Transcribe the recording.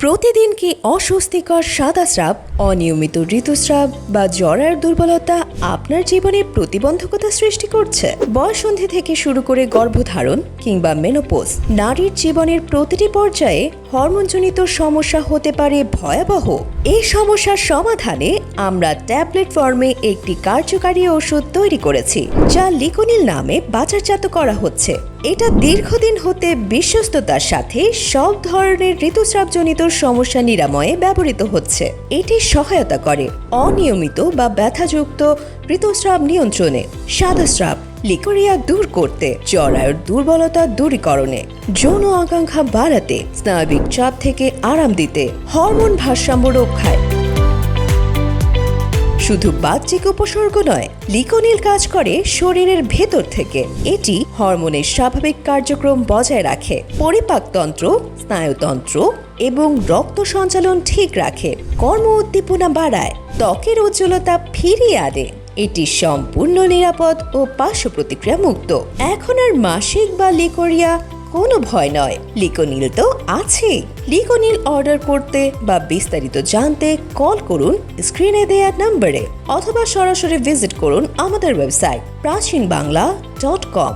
প্রতিদিন কি অস্বস্তিকর সাদাস্রাব, অনিয়মিত ঋতুস্রাব বা জরায়ুর দুর্বলতা আপনার জীবনে প্রতিবন্ধকতা সৃষ্টি করছে? বয়ঃসন্ধি থেকে শুরু করে গর্ভধারণ কিংবা মেনোপজ, নারীর জীবনের প্রতিটি পর্যায়ে হরমোনজনিত সমস্যা হতে পারে ভয়াবহ। এই সমস্যার সমাধানে আমরা ট্যাবলেট ফর্মে একটি কার্যকারী ওষুধ তৈরি করেছি, যা লিকোনিল নামে বাজারজাত করা হচ্ছে। এটা দীর্ঘদিন হতে বিশ্বস্ততার সাথে সব ধরনের ঋতুস্রাবজনিত সমস্যা নিরাময়ে ব্যবহৃত হচ্ছে। এটি সহায়তা করে অনিয়মিত বা ব্যথাযুক্ত ঋতুস্রাব নিয়ন্ত্রণে, সাদাস্রাব, লিকোরিয়া দূর করতে, জরায়ুর দুর্বলতা দূরীকরণে, যৌন আকাঙ্ক্ষা বাড়াতে, স্নায়বিক চাপ থেকে আরাম দিতে, হরমোন ভারসাম্য রক্ষায়। শুধু বাহ্যিক উপসর্গ নয়, লিকোনিল কাজ করে শরীরের ভেতর থেকে। এটি হরমোনের স্বাভাবিক কার্যক্রম বজায় রাখে, পরিপাকতন্ত্র, স্নায়ুতন্ত্র এবং রক্ত সঞ্চালন ঠিক রাখে, কর্ম উদ্দীপনা বাড়ায়, ত্বকের উজ্জ্বলতা ফিরিয়ে আনে। এটি সম্পূর্ণ নিরাপদ ও পার্শ্ব প্রতিক্রিয়া মুক্ত। এখন আর মাসিক বা লিকোরিয়া কোনো ভয় নয়, লিকোনিল তো আছেই। লিকোনিল অর্ডার করতে বা বিস্তারিত জানতে কল করুন স্ক্রিনে দেয়া নম্বরে, অথবা সরাসরি ভিজিট করুন আমাদের ওয়েবসাইট prasinbangla.com।